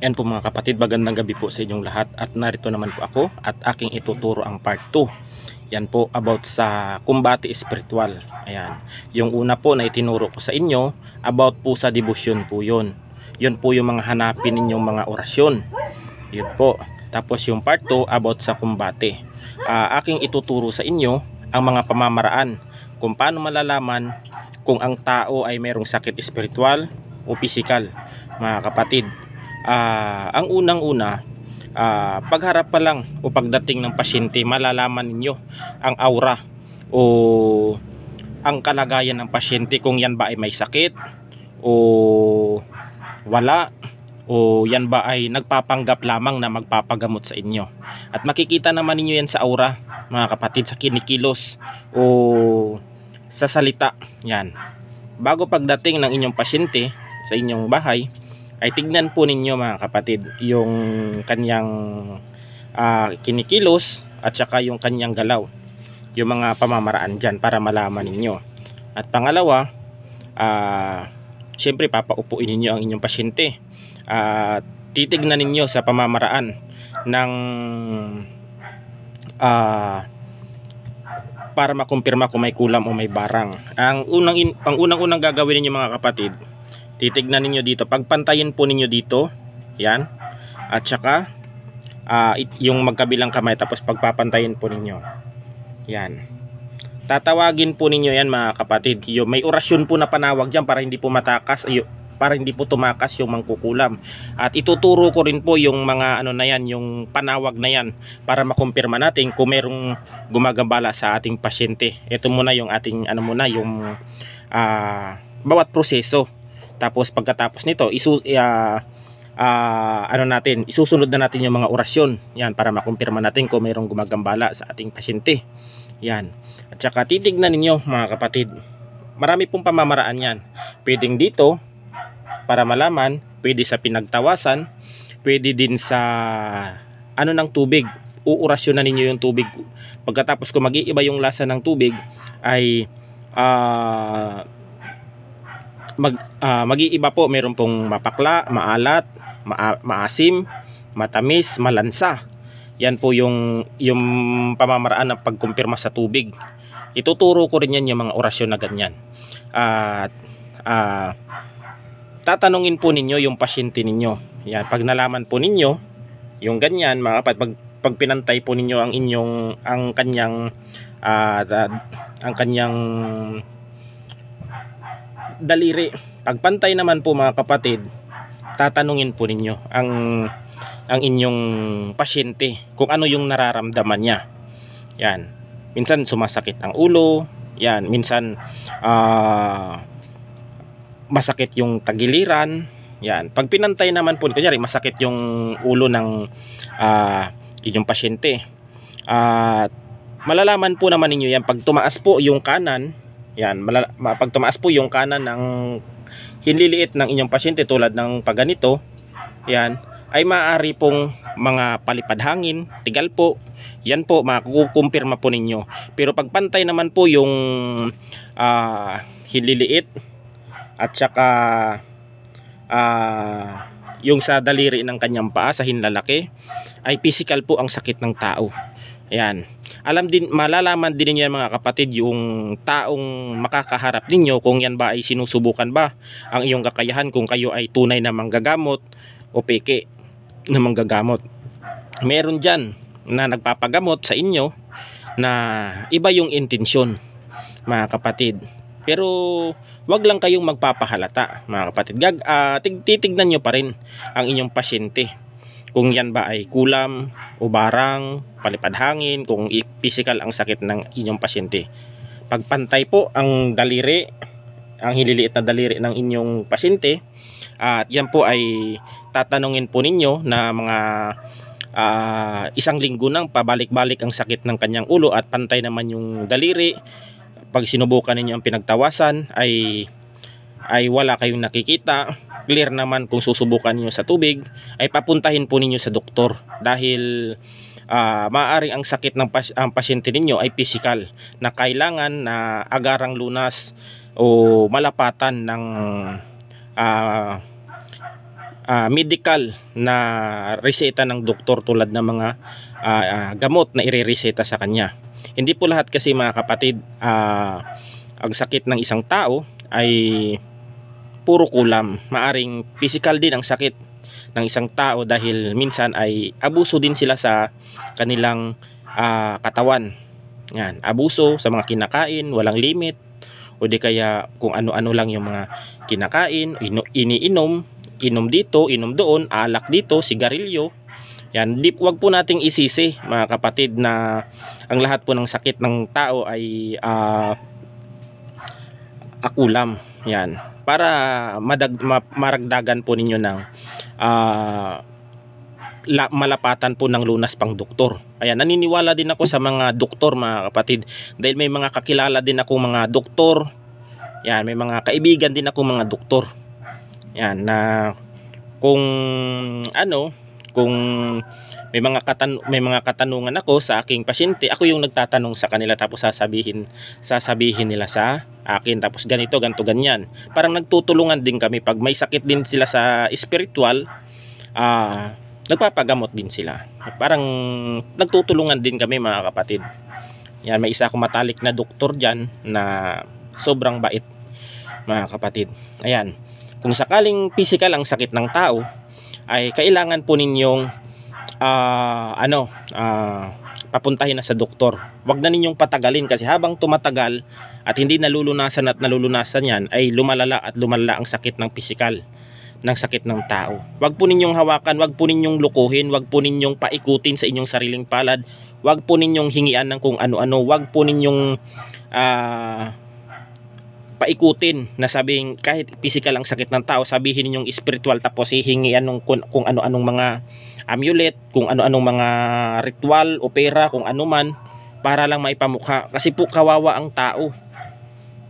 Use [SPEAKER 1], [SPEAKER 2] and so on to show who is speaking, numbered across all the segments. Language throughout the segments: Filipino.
[SPEAKER 1] Yan po mga kapatid, magandang gabi po sa inyong lahat, at narito naman po ako at aking ituturo ang part 2. Yan po about sa kumbate espiritual. Ayan, yung una po na itinuro ko sa inyo about po sa devotion po yun. Yun po yung mga hanapin ninyong mga orasyon. Yun po. Tapos yung part 2 about sa kumbate. Aking ituturo sa inyo ang mga pamamaraan kung paano malalaman kung ang tao ay mayroong sakit espiritual o physical, mga kapatid. Ang unang-una, pagharap pa lang o pagdating ng pasyente, malalaman ninyo ang aura o ang kalagayan ng pasyente, kung yan ba ay may sakit o wala, o yan ba ay nagpapanggap lamang na magpapagamot sa inyo. At makikita naman ninyo yan sa aura, mga kapatid, sa kinikilos o sa salita. Yan, bago pagdating ng inyong pasyente sa inyong bahay, ay tignan po ninyo mga kapatid yung kanyang kinikilos at saka yung kanyang galaw, yung mga pamamaraan dyan para malaman ninyo. At pangalawa, syempre papaupuin ninyo ang inyong pasyente. Titignan ninyo sa pamamaraan ng para makumpirma kung may kulam o may barang. Ang unang-unang gagawin ninyo mga kapatid, titignan ninyo dito, pagpantayin po ninyo dito, yan, at saka yung magkabilang kamay, tapos pagpapantayin po ninyo, yan. Tatawagin po ninyo yan mga kapatid, yung may orasyon po na panawag dyan para hindi po matakas, para hindi po tumakas yung mangkukulam. At ituturo ko rin po yung mga ano na yan, yung panawag na yan, para makumpirma natin kung merong gumagambala sa ating pasyente. Ito muna yung ating ano muna, yung bawat proseso. Tapos pagkatapos nito, isusunod na natin yung mga orasyon. Yan, para makumpirma natin kung mayroong gumagambala sa ating pasyente. Yan. At saka titignan ninyo mga kapatid, marami pong pamamaraan yan. Pwedeng dito, para malaman, pwede sa pinagtawasan, pwede din sa ano ng tubig. Uorasyon na ninyo yung tubig. Pagkatapos kung mag-iiba yung lasa ng tubig, ay mag-iiba po. Meron pong mapakla, maalat, maasim, matamis, malansa. Yan po yung pamamaraan ng pagkumpirma sa tubig. Ituturo ko rin yan yung mga orasyon na ganyan. At tatanungin po ninyo yung pasyente ninyo. Yan, pag nalaman po ninyo yung ganyan, mga kapatid, pag pinantay po ninyo ang kanyang daliri, pagpantay naman po mga kapatid, tatanungin po ninyo ang inyong pasyente kung ano yung nararamdaman niya. Yan, minsan sumasakit ang ulo, yan, minsan masakit yung tagiliran. Yan, pag pinantay naman po, kunyari masakit yung ulo ng inyong pasyente, malalaman po naman ninyo yan pag tumaas po yung kanan. Yan, pag tumaas po yung kanan ng hinliliit ng inyong pasyente, tulad ng pagganito, yan, ay maaari pong mga palipad hangin, tigal po. Yan po, makukumpirma po ninyo. Pero pag pantay naman po yung hinliliit at saka yung sa daliri ng kanyang paa, sa hinlalaki, ay physical po ang sakit ng tao. Ayan, malalaman din niyo mga kapatid yung taong makakaharap ninyo, kung yan ba ay sinusubukan ba ang iyong kakayahan, kung kayo ay tunay na manggagamot o peke na manggagamot. Meron dyan na nagpapagamot sa inyo na iba yung intensyon, mga kapatid. Pero wag lang kayong magpapahalata, mga kapatid. Titignan nyo pa rin ang inyong pasyente, kung yan ba ay kulam o barang, palipad hangin, kung physical ang sakit ng inyong pasyente. Pagpantay po ang daliri, ang hililiit na daliri ng inyong pasyente, at yan po ay tatanungin po ninyo na mga isang linggo nang pabalik-balik ang sakit ng kanyang ulo, at pantay naman yung daliri. Pag sinubukan ninyo ang pinagtawasan, ay wala kayong nakikita, clear naman kung susubukan niyo sa tubig, ay papuntahin po ninyo sa doktor, dahil maaaring ang sakit ng ang pasyente ninyo ay physical, na kailangan na agarang lunas o malapatan ng medical na reseta ng doktor tulad ng mga gamot na irereseta sa kanya. Hindi po lahat kasi mga kapatid, ang sakit ng isang tao ay puro kulam. Maaring physical din ang sakit ng isang tao dahil minsan ay abuso din sila sa kanilang katawan. Yan, abuso sa mga kinakain, walang limit, o di kaya kung ano-ano lang yung mga kinakain, iniinom, inom dito, inom doon, alak dito, sigarilyo. Yan, wag po nating isisi mga kapatid na ang lahat po ng sakit ng tao ay akulam. Yan, para maragdagan po ninyo ng malapatan po ng lunas pang doktor. Ayan, naniniwala din ako sa mga doktor mga kapatid, dahil may mga kakilala din ako mga doktor. Yan, may mga kaibigan din ako mga doktor. Yan, na kung may mga katanungan ako sa aking pasyente, ako yung nagtatanong sa kanila, tapos sasabihin nila sa akin, tapos ganito, ganyan. Parang nagtutulungan din kami. Pag may sakit din sila sa spiritual, nagpapagamot din sila. Parang nagtutulungan din kami mga kapatid. Yan, may isa akong matalik na doktor dyan na sobrang bait mga kapatid. Ayan, kung sakaling physical ang sakit ng tao, ay kailangan po ninyong papuntahin na sa doktor. Huwag na ninyong patagalin, kasi habang tumatagal at hindi nalulunasan yan, ay lumalala ang sakit ng physical ng sakit ng tao. Huwag po ninyong hawakan, huwag po ninyong lukuhin, huwag po ninyong paikutin sa inyong sariling palad, huwag po ninyong hingian ng kung ano-ano, huwag po ninyong paikutin na sabihin, kahit physical ang sakit ng tao, sabihin ninyong spiritual, tapos hihingian ng kung ano-anong mga amulet, kung ano-anong mga ritual o pera, kung ano man, para lang maipamukha. Kasi po kawawa ang tao.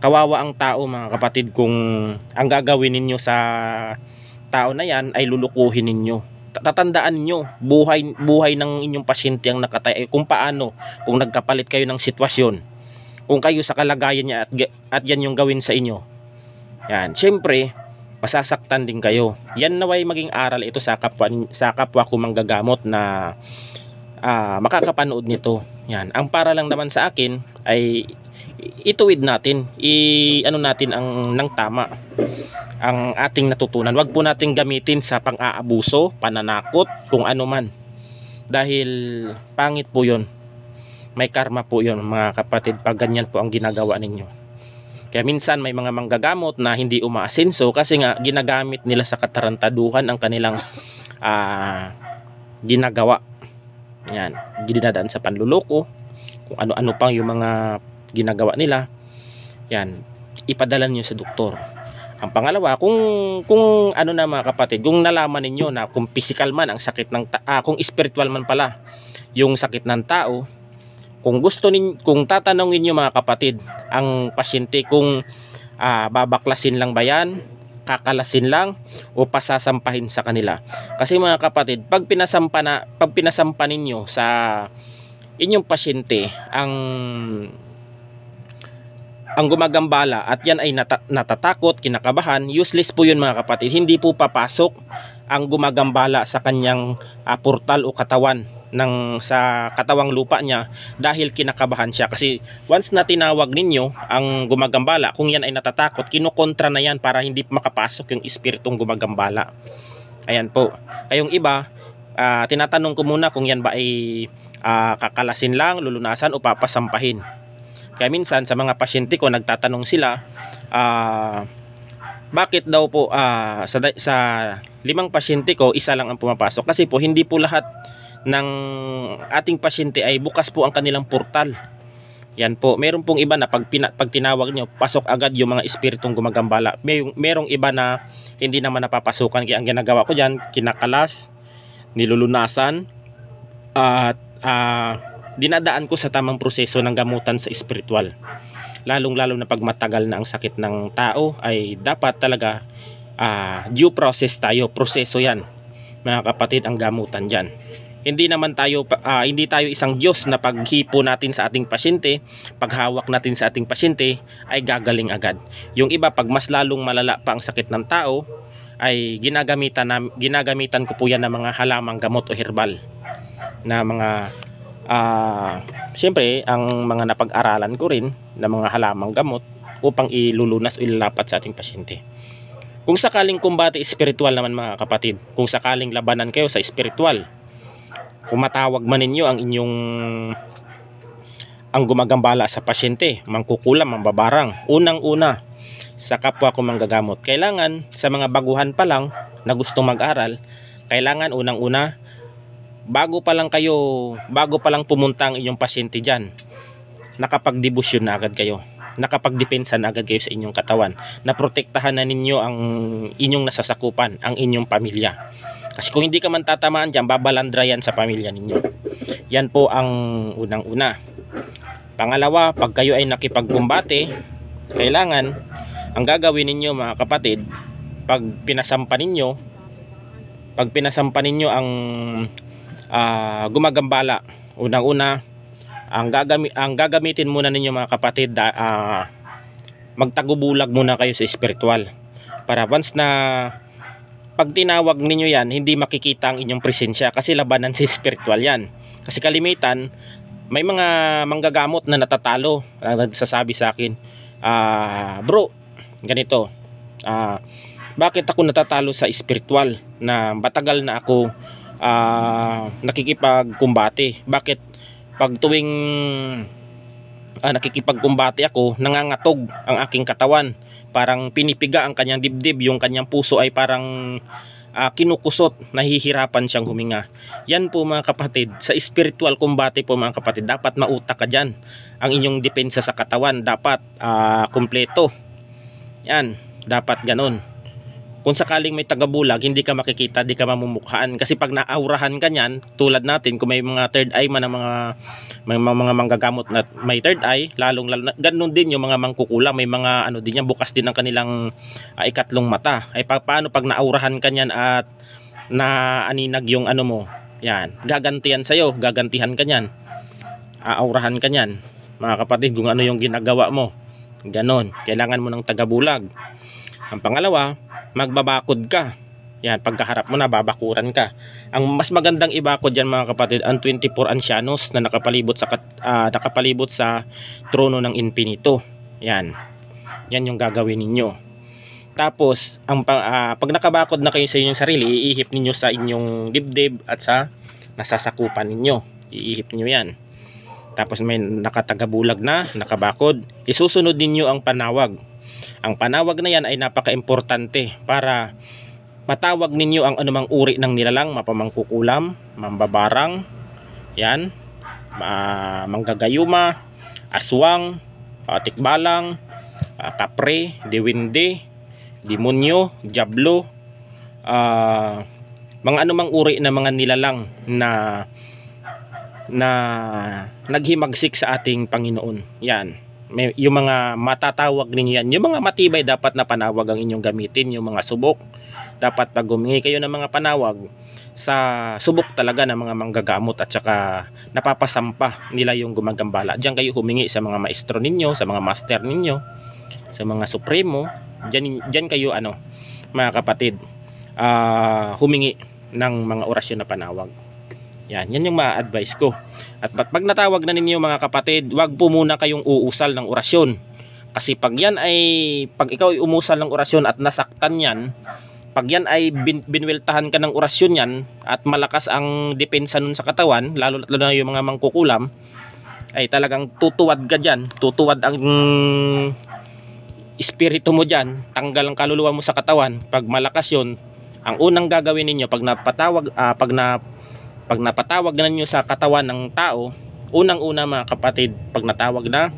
[SPEAKER 1] Kawawa ang tao mga kapatid, kung ang gagawin ninyo sa tao na yan ay lulukuhin ninyo. Tatandaan nyo, buhay ng inyong pasyente ang nakatay. Kung paano, kung nagkapalit kayo ng sitwasyon, kung kayo sa kalagayan niya at yan yung gawin sa inyo, yan, syempre masasaktan din kayo. Yan naway maging aral ito sa kapwa ko manggagamot na makakapanood nito. Yan, ang para lang naman sa akin ay ituwid natin, ano natin ng tama ang ating natutunan. Wag po nating gamitin sa pang-aabuso, pananakot, kung ano man, dahil pangit po yun. May karma po yun mga kapatid pag ganyan po ang ginagawa ninyo. Kaya minsan may mga manggagamot na hindi umaasenso kasi nga ginagamit nila sa katarantaduhan ang kanilang ginagawa. Yan, dinadaan sa panluloko, kung ano-ano pang yung mga ginagawa nila. Yan, ipadala niyo sa doktor. Ang pangalawa, kung ano na mga kapatid, kung nalaman ninyo na kung physical man ang sakit ng kung spiritual man pala yung sakit ng tao, kung tatanungin niyo mga kapatid ang pasyente kung babaklasin lang ba yan, kakalasin lang, o pasasampahin sa kanila. Kasi mga kapatid, pag pinasampa ninyo sa inyong pasyente ang gumagambala at yan ay natatakot, kinakabahan, useless po yun mga kapatid. Hindi po papasok ang gumagambala sa kanyang portal o katawan sa katawang lupa niya dahil kinakabahan siya. Kasi once na tinawag ninyo ang gumagambala, kung yan ay natatakot, kinukontra na yan para hindi makapasok yung espiritong gumagambala. Ayan po. Kayong iba, tinatanong ko muna kung yan ba ay kakalasin lang, lulunasan o papasampahin. Kaya minsan sa mga pasyente ko nagtatanong sila, bakit daw po sa 5 pasyente ko isa lang ang pumapasok? Kasi po hindi po lahat ng ating pasyente ay bukas po ang kanilang portal. Yan po, meron pong iba na pag tinawag nyo, pasok agad yung mga espiritong gumagambala. Merong iba na hindi naman napapasukan. Kaya ang ginagawa ko dyan, kinakalas, nilulunasan, at dinadaan ko sa tamang proseso ng gamutan sa spiritual. Lalong-lalo na pag matagal na ang sakit ng tao, ay dapat talaga due process tayo. Proseso yan mga kapatid, ang gamutan dyan. Hindi tayo isang Diyos na paghipo natin sa ating pasyente, paghawak natin sa ating pasyente ay gagaling agad. Yung iba, pag mas lalong malala pa ang sakit ng tao, ay ginagamitan ko po yan ng mga halamang gamot o herbal na mga siyempre ang mga napag-aralan ko rin na mga halamang gamot upang ilulunas o ilalapat sa ating pasyente. Kung sakaling kumbate espiritual naman mga kapatid, kung sakaling labanan kayo sa espiritual, kung matawag man ninyo ang gumagambala sa pasyente, mangkukulam, mambabarang, unang-una sa kapwa ko manggagamot, kailangan sa mga baguhan pa lang na gustong mag-aral, kailangan unang-una, bago pa lang pumunta ang inyong pasyente dyan, nakapagdebosyon na agad kayo, nakapagdepensa na agad kayo sa inyong katawan, naprotektahan na ninyo ang inyong nasasakupan, ang inyong pamilya. Kasi kung hindi ka man tatamaan dyan, babalandra yan sa pamilya ninyo. Yan po ang unang-una. Pangalawa, pag kayo ay nakipagkumbate, kailangan ang gagawin ninyo mga kapatid, pag pinasampa ninyo ang gumagambala, unang-una, ang gagamitin muna ninyo mga kapatid, magtagubulag muna kayo sa spiritual, para once na pag tinawag ninyo yan, hindi makikita ang inyong presensya, kasi labanan sa spiritual yan. Kasi kalimitan, may mga manggagamot na natatalo, nagsasabi sa akin, bro, ganito, bakit ako natatalo sa spiritual na matagal na ako nakikipagkumbate? Bakit pag tuwing nakikipagkumbate ako, nangangatog ang aking katawan, parang pinipiga ang kanyang dibdib, yung kanyang puso ay parang kinukusot, nahihirapan siyang huminga. Yan po mga kapatid, sa spiritual kumbate po mga kapatid, dapat mautak ka dyan. Ang inyong depensa sa katawan dapat kumpleto. Yan, dapat ganon. Kung sakaling may tagabulag, hindi ka makikita, di ka mamumukhaan. Kasi pag naaurahan ka niyan, tulad natin, kung may mga third eye man ang mga manggagamot na may third eye, lalong ganun din yung mga mangkukula, may mga ano din yan, bukas din ang kanilang ikatlong mata. Ay paano pag naaurahan ka niyan at naaninag yung ano mo, yan, gagantihan sa'yo, gagantihan ka niyan, aaurahan ka niyan. Mga kapatid, kung ano yung ginagawa mo, ganon, kailangan mo ng tagabulag. Ang pangalawa, magbabakod ka. Yan, pagkaharap mo na, babakuran ka. Ang mas magandang ibakod yan mga kapatid, ang 24 ancianos na nakapalibot sa trono ng infinito. Yan. Yan yung gagawin ninyo. Tapos, pag nakabakod na kayo sa inyong sarili, iihip ninyo sa inyong dibdib at sa nasasakupan ninyo. Iihip ninyo yan. Tapos may nakatagabulag na, nakabakod. Isusunod ninyo ang panawag. Ang panawag na yan ay napaka-importante para matawag ninyo ang anumang uri ng nilalang, mapamangkukulam, mambabarang, yan, manggagayuma, aswang, tikbalang, kapre, diwinde, demonyo, diablo, mga anumang uri na mga nilalang na naghimagsik sa ating Panginoon. Yan. Yung mga matatawag ninyo yan, yung mga matibay dapat na panawag ang inyong gamitin. Yung mga subok, dapat pag humingi kayo ng mga panawag sa subok talaga ng mga manggagamot at saka napapasampa nila yung gumagambala, diyan kayo humingi sa mga maestro ninyo, sa mga master ninyo, sa mga supremo. Diyan kayo mga kapatid, humingi ng mga orasyon na panawag. Yan yung ma-advise ko. At pag natawag na ninyo mga kapatid, wag po muna kayong uusal ng orasyon. Kasi pag ikaw ay umusal ng orasyon at nasaktan yan, pag yan ay binweltahan ka ng orasyon yan at malakas ang depensa nun sa katawan, lalo na yung mga mangkukulam, ay talagang tutuwad ka dyan, tutuwad ang espiritu mo dyan, tanggal ang kaluluwa mo sa katawan. Pag malakas yun, ang unang gagawin ninyo pag napatawag na ninyo sa katawan ng tao, unang-una mga kapatid, pag natawag na,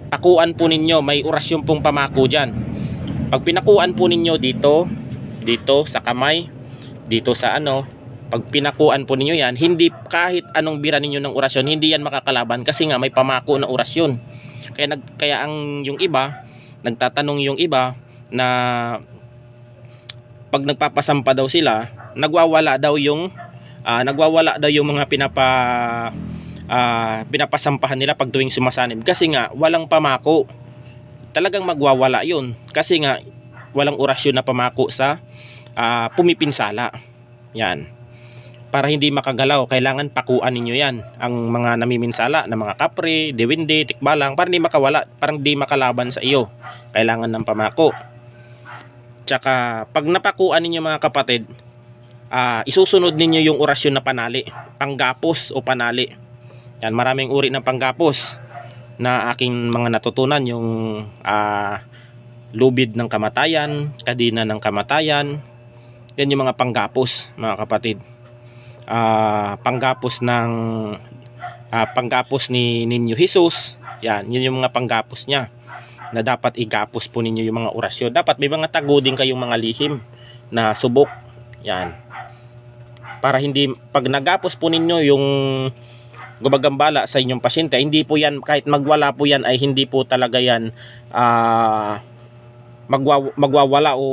[SPEAKER 1] pakuan po ninyo, may orasyon pong pamako dyan. Pag pinakuan po ninyo dito sa kamay, dito sa pag pinakuan po ninyo yan, hindi kahit anong bira ninyo ng orasyon, hindi yan makakalaban kasi nga may pamako na orasyon. Kaya yung iba, nagtatanong yung iba na pag nagpapasampa daw sila, nagwawala daw yung mga pinapasampahan nila pag tuwing sumasanib, kasi nga walang pamako. Talagang magwawala yun kasi nga walang orasyon na pamako sa pumipinsala. Yan. Para hindi makagalaw, kailangan pakuan ninyo yan. Ang mga namiminsala na mga kapre, dewende, tikbalang, para hindi makawala, parang hindi makalaban sa iyo. Kailangan ng pamako. Tsaka, pag napakuan ninyo mga kapatid, isusunod ninyo yung orasyon na panali. Panggapos o panali. Yan, maraming uri ng panggapos na aking mga natutunan. Yung lubid ng kamatayan, kadina ng kamatayan. Yan yung mga panggapos mga kapatid. Panggapos ng panggapos ni Ninyo Jesus. Yan, yun yung mga panggapos niya na dapat igapos po ninyo yung mga orasyon. Dapat may mga tagudin kayong mga lihim na subok. Yan. Para hindi, pag nagapos po ninyo yung gumagambala sa inyong pasyente, hindi po yan, kahit magwala po yan, ay hindi po talaga yan magwawala o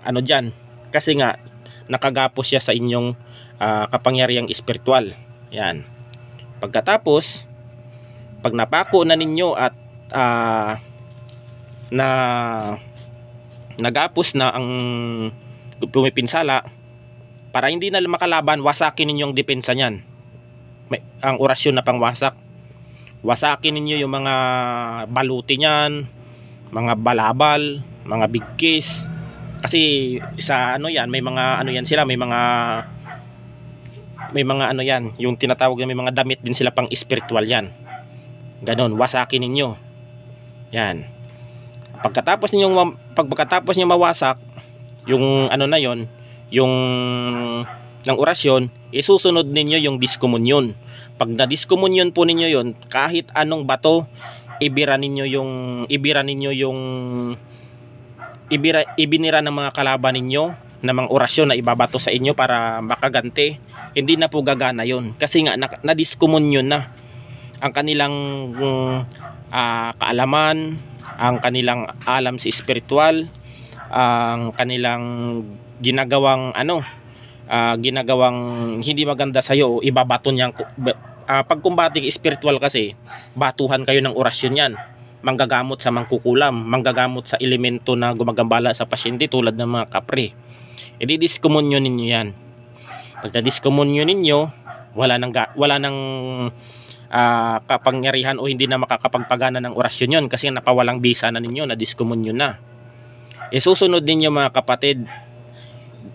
[SPEAKER 1] ano dyan. Kasi nga, nakagapos siya sa inyong kapangyarihang espiritual. Yan. Pagkatapos, pag napako na ninyo at na nagapos na ang pumipinsala, para hindi na makalaban, wasakin ninyo ang depensa niyan. Ang orasyon na pangwasak. Wasakin ninyo yung mga baluti niyan, mga balabal, mga bigkis. Kasi sa ano yan, may mga ano yan sila, may mga ano yan, yung tinatawag na may mga damit din sila pang spiritual yan. Ganon, wasakin ninyo. Yan. Pagkatapos niyo mawasak yung ano na yon, yung ng orasyon, isusunod ninyo yung diskomunyon. Pag na-diskomunyon po ninyo yon, kahit anong bato, ibira ibinira ng mga kalaban ninyo na mga orasyon na ibabato sa inyo para makaganti. Hindi na po gagana yon, kasi nga na-diskomunyon na ang kanilang kaalaman, ang kanilang alam sa espiritual, ang kanilang ginagawang ginagawang hindi maganda sa iyo, ibabato niyan. Pag kumbating espiritual kasi, batuhan kayo ng orasyon yan. Manggagamot sa mangkukulam, manggagamot sa elemento na gumagambala sa pasyente tulad ng mga kapre. I-diskomunyon ninyo yan. Pag na-diskomunyon ninyo, wala nang kapangyarihan o hindi na makakapagpagana ng orasyon yon, kasi napawalang bisa na ninyo, na-diskomunyon na. Susunod ninyo mga kapatid,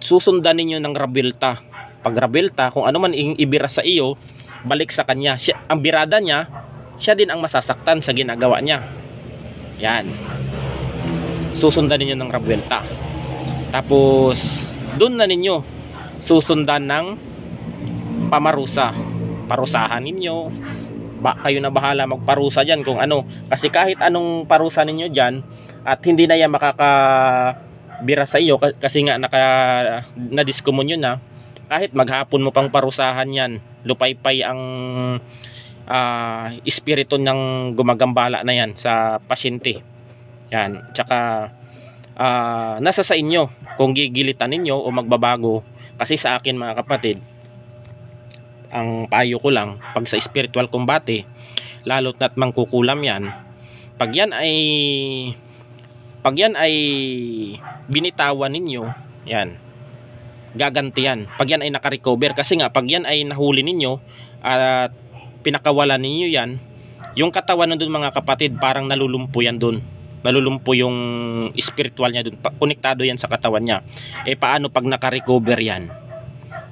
[SPEAKER 1] susundan ninyo ng rabelta. Pag rabelta, kung ano man ibira sa iyo, balik sa kanya. Ang birada niya, siya din ang masasaktan sa ginagawa niya. Yan. Susundan ninyo ng rabelta. Tapos doon na ninyo susundan ng pamarusa. Parusahan ninyo. Kayo na bahala magparusa dyan kung ano. Kasi kahit anong parusa ninyo dyan, at hindi na yan makakabira sa iyo, kasi nga na-diskomunyon na, kahit maghapon mo pang parusahan yan, lupaypay ang espiritu ng gumagambala na yan sa pasyente. Yan. Tsaka nasa sa inyo kung gigilitan ninyo o magbabago. Kasi sa akin mga kapatid, ang payo ko lang, pag sa spiritual combate, lalo't na't mangkukulam yan, pag yan ay binitawan ninyo, yan, gagantihan. Pag yan ay nakarecover, kasi nga pag yan ay nahuli ninyo at pinakawalan ninyo yan, yung katawan nandun mga kapatid, parang nalulumpo yan dun. Nalulumpo yung spiritual niya dun. Konektado yan sa katawan niya. Paano pag nakarecover yan?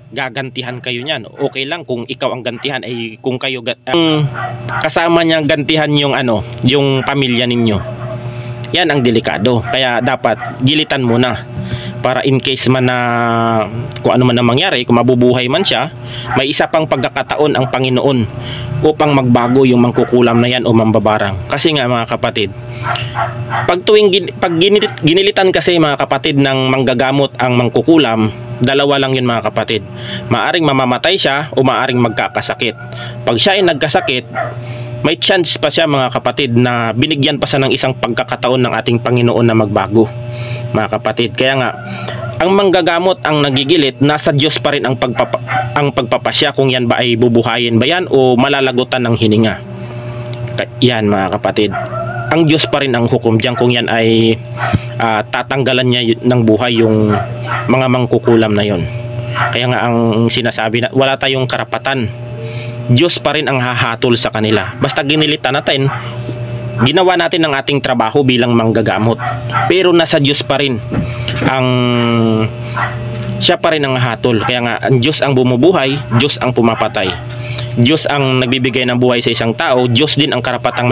[SPEAKER 1] Gagantihan kayo niyan. Okay lang kung ikaw ang gantihan, ay kung kayo kasama niya gantihan yung yung pamilya ninyo. Yan ang delikado. Kaya dapat gilitan muna para in case man na kung ano man ang mangyari, kung mabubuhay man siya, may isa pang pagkakataon ang Panginoon upang magbago yung mangkukulam na yan o mambabarang. Kasi nga mga kapatid, pag ginilitan kasi mga kapatid ng manggagamot ang mangkukulam, dalawa lang yun mga kapatid. Maaring mamamatay siya o maaring magkakasakit. Pag siya ay nagkasakit, may chance pa siya mga kapatid na binigyan pa siya ng isang pagkakataon ng ating Panginoon na magbago mga kapatid. Kaya nga, ang manggagamot ang nagigilit, nasa Diyos pa rin ang pagpapasya kung yan ba ay bubuhayin ba yan o malalagutan ng hininga. Yan mga kapatid. ang Diyos pa rin ang hukom diyan kung yan ay tatanggalan niya ng buhay yung mga mangkukulam na yon. Kaya nga ang sinasabi na wala tayong karapatan, Diyos pa rin ang hahatol sa kanila. Basta ginilitan natin, ginawa natin ang ating trabaho bilang manggagamot, pero nasa Diyos pa rin ang siya pa rin ang hatol. Kaya nga ang Diyos ang bumubuhay, Diyos ang pumapatay, Diyos ang nagbibigay ng buhay sa isang tao, Diyos din ang karapatang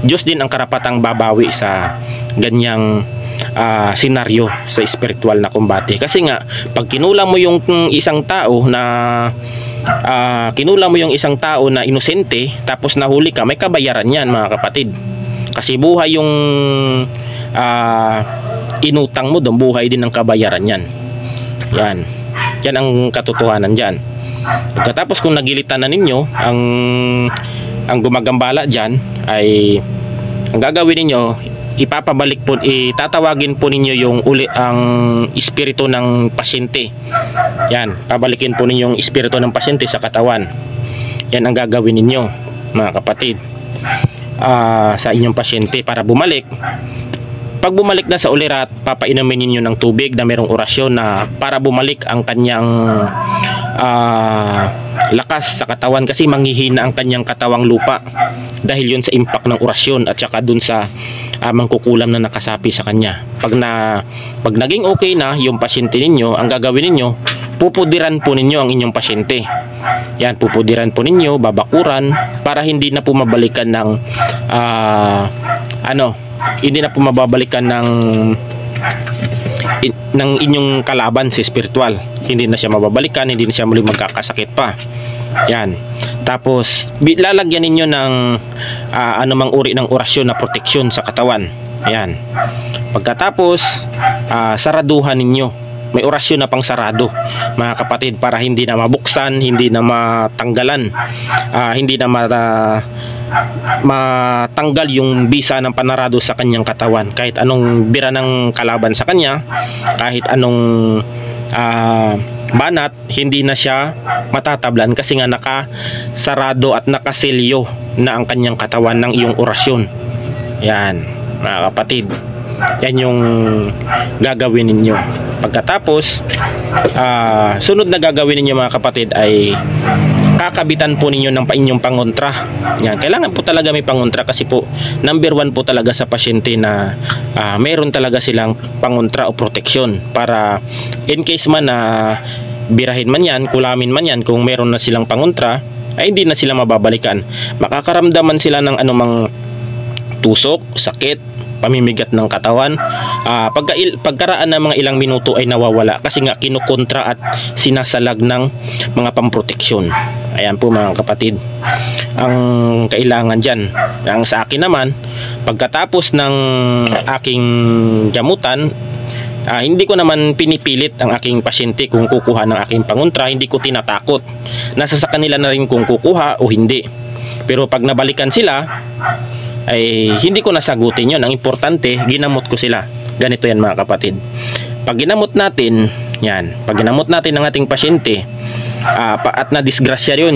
[SPEAKER 1] Diyos din ang karapatang babawi sa ganyang senaryo sa spiritual na kumbate. Kasi nga pag kinulam mo yung isang tao na inosente, tapos nahuli ka, may kabayaran yan mga kapatid. Kasi buhay yung inutang mo doon, buhay din ang kabayaran yan. Yan ang katotohanan dyan. Pagkatapos kung nagilitan na ninyo, ang gumagambala dyan ay ang gagawin ninyo, itatawagin po ninyo ang espiritu ng pasyente. Yan, pabalikin po ninyo yung espiritu ng pasyente sa katawan. Yan ang gagawin ninyo mga kapatid, sa inyong pasyente para bumalik. Pag bumalik na sa ulirat, papainumin ninyo ng tubig na mayroong orasyon na para bumalik ang kanyang lakas sa katawan, kasi manghihina ang kanyang katawang lupa dahil yun sa impact ng orasyon at saka dun sa mangkukulam na nakasapi sa kanya. Pag naging okay na yung pasyente ninyo, ang gagawin ninyo, pupudiran po ninyo ang inyong pasyente. Yan, pupudiran po ninyo, babakuran, para hindi na po mabalikan ng hindi na po mababalikan ng inyong kalaban sa spiritual. Hindi na siya mababalikan, hindi na siya muli magkakasakit pa. Yan. Tapos lalagyan ninyo ng anumang uri ng orasyon na proteksyon sa katawan. Yan. Pagkatapos saraduhan ninyo. May orasyon na pang sarado mga kapatid, para hindi na mabuksan, hindi na matanggalan, hindi na matanggal yung bisa ng panarado sa kanyang katawan. Kahit anong bira ng kalaban sa kanya, kahit anong banat, hindi na siya matatablan kasi nga nakasarado at nakaselyo na ang kanyang katawan ng iyong orasyon. Yan mga kapatid, yan yung gagawin ninyo. Pagkatapos sunod na gagawin ninyo mga kapatid ay kakabitan po ninyo ng inyong pangontra. Yan, kailangan po talaga may pangontra, kasi po number 1 po talaga sa pasyente na meron talaga silang pangontra o proteksyon, para in case man na birahin man yan, kulamin man yan, kung meron na silang pangontra ay hindi na sila mababalikan. Makakaramdaman sila ng anumang tusok, sakit, pamimigat ng katawan, pagkaraan ng mga ilang minuto ay nawawala, kasi nga kinukontra at sinasalag ng mga pamproteksyon. Ayan po mga kapatid ang kailangan dyan. Ang sa akin naman, pagkatapos ng aking gamutan, hindi ko naman pinipilit ang aking pasyente kung kukuha ng aking pangontra. Hindi ko tinatakot. Nasa sa kanila na rin kung kukuha o hindi. Pero pag nabalikan sila, ay hindi ko nasagutin yon. Ang importante, ginamot ko sila. Ganito yan mga kapatid. Pag ginamot natin ang ating pasyente, at na-disgrasya yun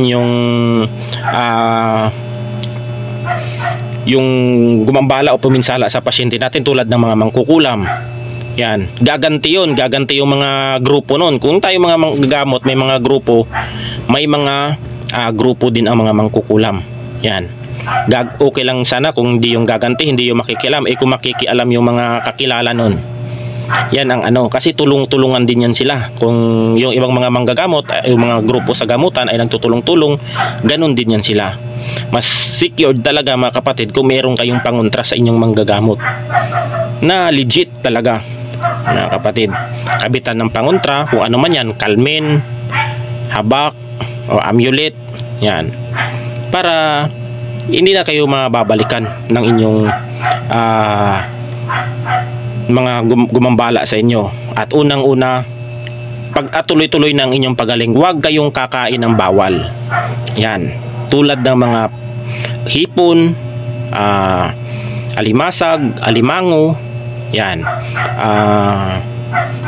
[SPEAKER 1] yung gumambala o puminsala sa pasyente natin, tulad ng mga mangkukulam, yan, gaganti yung mga grupo nun. Kung tayo mga manggagamot, may mga grupo, grupo din ang mga mangkukulam. Yan, okay lang sana kung hindi yung gaganti, hindi yung makikialam. Kung makikialam yung mga kakilala nun, yan ang kasi tulong-tulungan din yan sila. Kung yung ibang mga manggagamot, yung mga grupo sa gamutan ay nagtutulong-tulong, ganun din yan sila. Mas secured talaga mga kapatid kung meron kayong pangontra sa inyong manggagamot na legit talaga mga kapatid. Kabitan ng pangontra, kung ano man yan, kalmin, habak o amulet, yan, para hindi na kayo mababalikan ng inyong mga gumambala sa inyo. At unang-una, pag tuloy-tuloy ng inyong pagaling, huwag kayong kakain ng bawal. Yan, tulad ng mga hipon, alimasag, alimango, yan,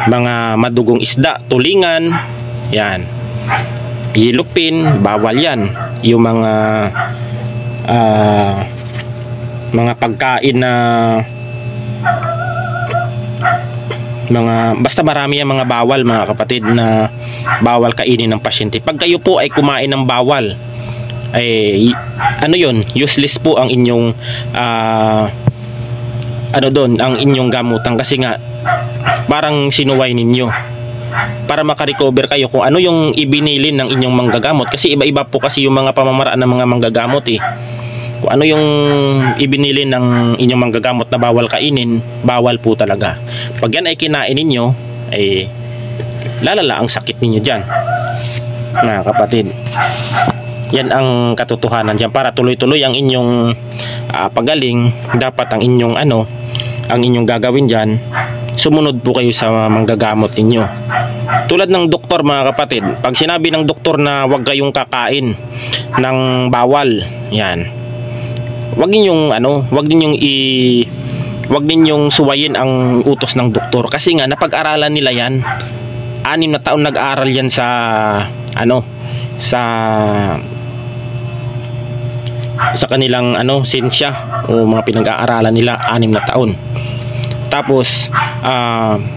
[SPEAKER 1] mga madugong isda, tulingan, yan, yelupin, bawal yan. Yung mga mga pagkain na basta marami ang mga bawal, mga kapatid, na bawal kainin ng pasyente. Pag kayo po ay kumain ng bawal, ay ano yun, useless po ang inyong ang inyong gamutan, kasi nga parang sinuway ninyo para makarecover kayo kung ano yung ibinilin ng inyong manggagamot, kasi iba-iba po kasi yung mga pamamaraan ng mga manggagamot kung ano yung ibinili ng inyong manggagamot na bawal kainin, bawal po talaga. Pag yan ay kinain ninyo, ay lalala ang sakit ninyo dyan, mga kapatid. Yan ang katotohanan dyan. Para tuloy-tuloy ang inyong pagaling, dapat ang inyong ang inyong gagawin dyan, sumunod po kayo sa manggagamot ninyo. Tulad ng doktor, mga kapatid, pag sinabi ng doktor na huwag kayong kakain ng bawal, yan, wag ninyong suwayin ang utos ng doktor, kasi nga napag-aralan nila yan. 6 na taon nag-aaral yan sa kanilang siyensya, o mga pinag-aaralan nila, 6 na taon. Tapos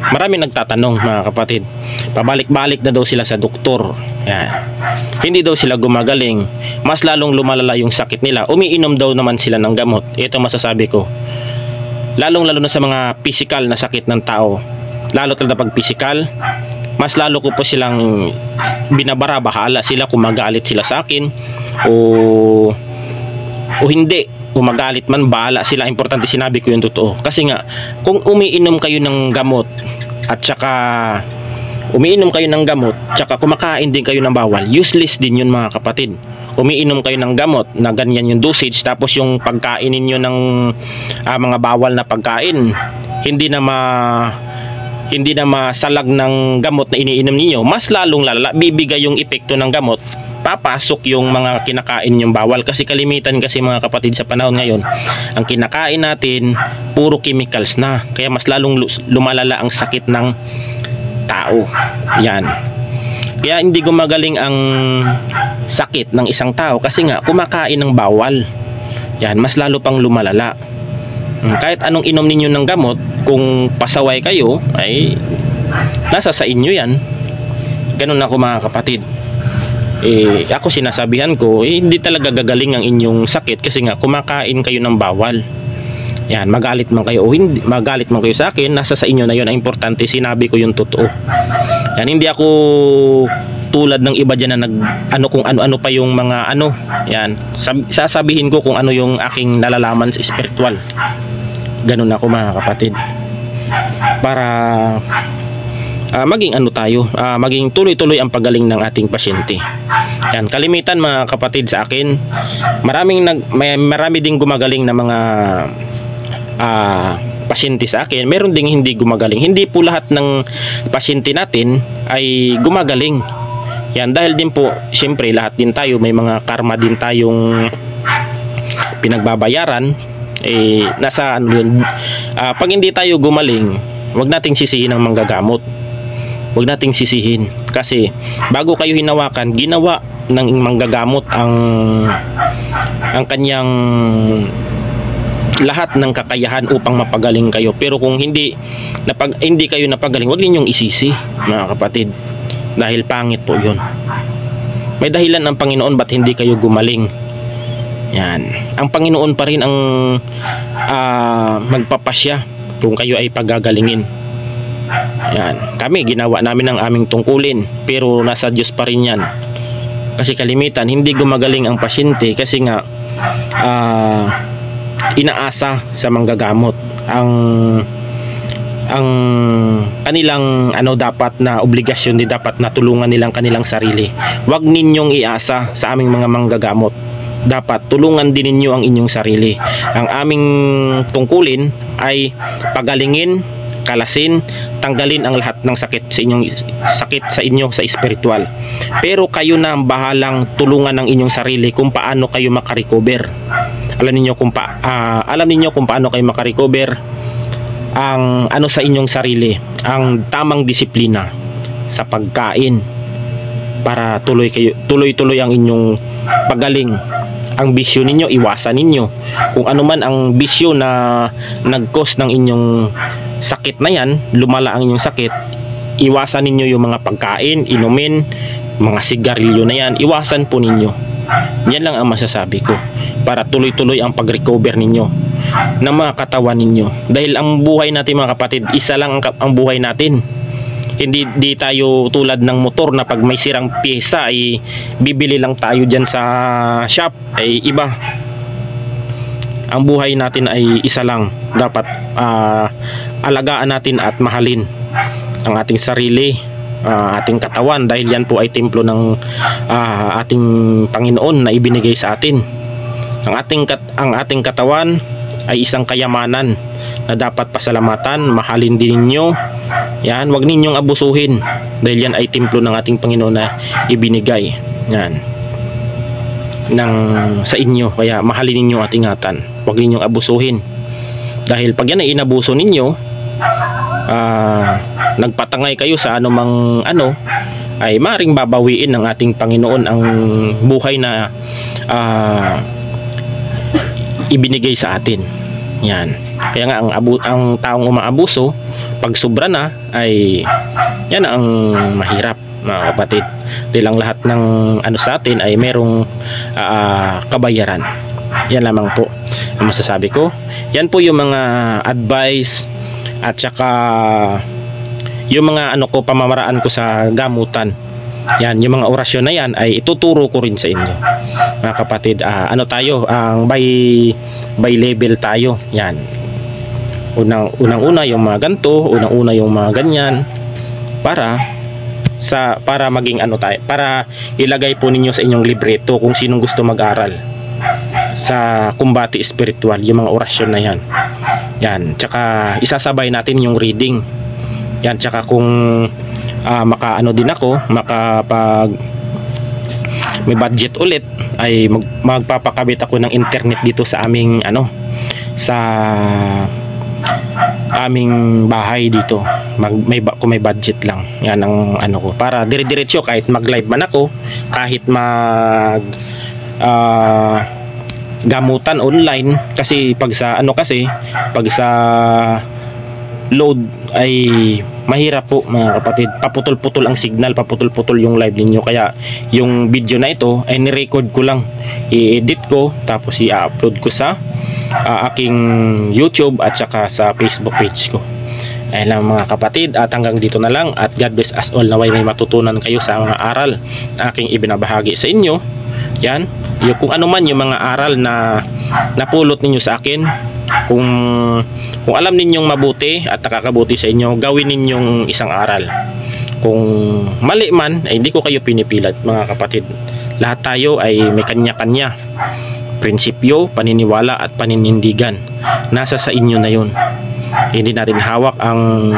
[SPEAKER 1] marami nagtatanong, mga kapatid, pabalik-balik na daw sila sa doktor. Yan. Hindi daw sila gumagaling, mas lalong lumalala yung sakit nila. Umiinom daw naman sila ng gamot. Ito masasabi ko, lalong-lalo na sa mga physical na sakit ng tao, lalo talaga pag physical, mas lalo ko po silang binabara. Bahala sila kung magalit sila sa akin o hindi, umagalit man, bahala sila. Importante sinabi ko yung totoo. Kasi nga, kung umiinom kayo ng gamot at saka kumakain din kayo ng bawal, useless din yun, mga kapatid. Umiinom kayo ng gamot na ganyan yung dosage, tapos yung pagkain ninyo ng mga bawal na pagkain hindi na masalag ng gamot na iniinom ninyo, mas lalong lalala. Bibigay yung epekto ng gamot, papasok yung mga kinakain yung bawal. Kasi kalimitan kasi, mga kapatid, sa panahon ngayon, ang kinakain natin puro chemicals na, kaya mas lalong lumalala ang sakit ng tao. Yan, kaya hindi gumagaling ang sakit ng isang tao, kasi nga kumakain ng bawal. Yan, mas lalo pang lumalala. Kahit anong inom ninyo ng gamot, kung pasaway kayo, ay nasa sa inyo yan. Ganun ako, mga kapatid. Ako sinasabihan ko, hindi talaga gagaling ang inyong sakit, kasi nga kumakain kayo ng bawal. Yan, magalit man kayo o hindi, magalit man kayo sa akin, nasa sa inyo na yun. Ang importante, sinabi ko yung totoo. Yan, hindi ako tulad ng iba dyan na kung ano pa yung mga yan, sasabihin ko kung ano yung aking nalalaman sa spiritual. Ganun ako, mga kapatid, para maging maging tuloy-tuloy ang pagaling ng ating pasyente. Yan, kalimitan, mga kapatid, sa akin, marami ding gumagaling na mga pasyente sa akin. Meron ding hindi gumagaling. Hindi po lahat ng pasyente natin ay gumagaling. Yan, dahil din po, siyempre, lahat din tayo may mga karma din tayong pinagbabayaran. Nasa yun, pag hindi tayo gumaling, wag nating sisihin ang manggagamot. Wag nating sisihin, kasi bago kayo hinawakan, ginawa ng manggagamot ang kanyang lahat ng kakayahan upang mapagaling kayo. Pero kung hindi kayo napagaling, wag ninyong isisi, mga kapatid, dahil pangit po yun. May dahilan ang Panginoon ba't hindi kayo gumaling. Yan, ang Panginoon pa rin ang magpapasya kung kayo ay pagagalingin. Yan, kami ginawa namin ang aming tungkulin, pero nasa Diyos pa rin yan. Kasi kalimitan hindi gumagaling ang pasyente, kasi nga inaasa sa manggagamot ang kanilang dapat na obligasyon, dapat na tulungan nilang kanilang sarili. Huwag ninyong iasa sa aming mga manggagamot. Dapat tulungan din ninyo ang inyong sarili. Ang aming tungkulin ay pagalingin, kalasin, tanggalin ang lahat ng sakit sa inyo sa espiritual. Pero kayo na ang bahalang tulungan ang inyong sarili kung paano kayo makarecover. Alam niyo kung paano kayo makarecover ang sa inyong sarili, ang tamang disiplina sa pagkain, para tuloy-tuloy ang inyong pagaling ang bisyo ninyo, iwasan ninyo. Kung ano man ang bisyo na nag-cause ng inyong sakit na yan, lumala ang inyong sakit, iwasan ninyo yung mga pagkain, inumin, mga sigarilyo na yan, iwasan po ninyo. Yan lang ang masasabi ko, para tuloy-tuloy ang pag-recover ninyo ng mga katawan ninyo. Dahil ang buhay natin mga kapatid, isa lang ang buhay natin. Hindi tayo tulad ng motor na pag may sirang pyesa ay bibili lang tayo dyan sa shop. Ay iba, ang buhay natin ay isa lang. Dapat alagaan natin at mahalin ang ating sarili, ating katawan, dahil yan po ay templo ng ating Panginoon na ibinigay sa atin. Ang ating katawan ay isang kayamanan na dapat pasalamatan, mahalin din ninyo. Yan, wag ninyong abusuhin, dahil yan ay templo ng ating Panginoon na ibinigay yan sa inyo. Kaya mahalin ninyo at ingatan, wag ninyong abusuhin, dahil pag yan ay inabuso ninyo, nagpatangay kayo sa anumang ay maring babawiin ng ating Panginoon ang buhay na ibinigay sa atin. Yan. Kaya nga ang taong umaabuso, pag sobra na, ay yan ang mahirap mga kapatid. Dahil ang lahat ng sa atin ay merong kabayaran. Yan lamang po ang masasabi ko. Yan po yung mga advice at saka yung mga pamamaraan ko sa gamutan. Yan, yung mga orasyon na yan ay ituturo ko rin sa inyo mga kapatid. Tayo ang by level tayo. Yan, unang-una yung mga ganto, unang-una yung mga ganyan, para maging tayo, para ilagay po ninyo sa inyong libreto kung sinong gusto mag-aral sa kumbati spiritual, yung mga orasyon na yan. Yan, tsaka isasabay natin yung reading. Yan, tsaka kung din ako, makapag may budget ulit, ay magpapakabit ako ng internet dito sa aming sa aming bahay dito. Kung may budget lang, yan ang ko, para dire-diretso kahit mag-live man ako, kahit gamutan online, kasi pag sa pag sa load ay mahirap po mga kapatid, paputol-putol ang signal, paputol-putol yung live ninyo. Kaya yung video na ito ay ni-record ko lang, i-edit ko, tapos i-upload ko sa aking YouTube at saka sa Facebook page ko. Ayun lang mga kapatid, at hanggang dito na lang, at God bless us all. Naway may matutunan kayo sa mga aral na aking ibinabahagi sa inyo. Yan, kung ano man yung mga aral na napulot ninyo sa akin, kung alam ninyong mabuti at nakakabuti sa inyo, gawin ninyong isang aral. Kung mali man, ay hindi ko kayo pinipilat mga kapatid. Lahat tayo ay may kanya-kanya prinsipyo, paniniwala at paninindigan. Nasa sa inyo na yun. Hindi natin hawak ang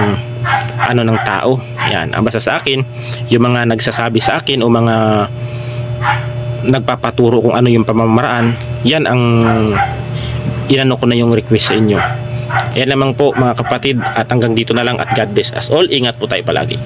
[SPEAKER 1] ng tao. Yan, ang basta sa akin, yung mga nagsasabi sa akin o mga nagpapaturo kung ano yung pamamaraan, yan ang ko na yung request sa inyo. Yan lamang po mga kapatid, at hanggang dito na lang, at God bless us all. Ingat po tayo palagi.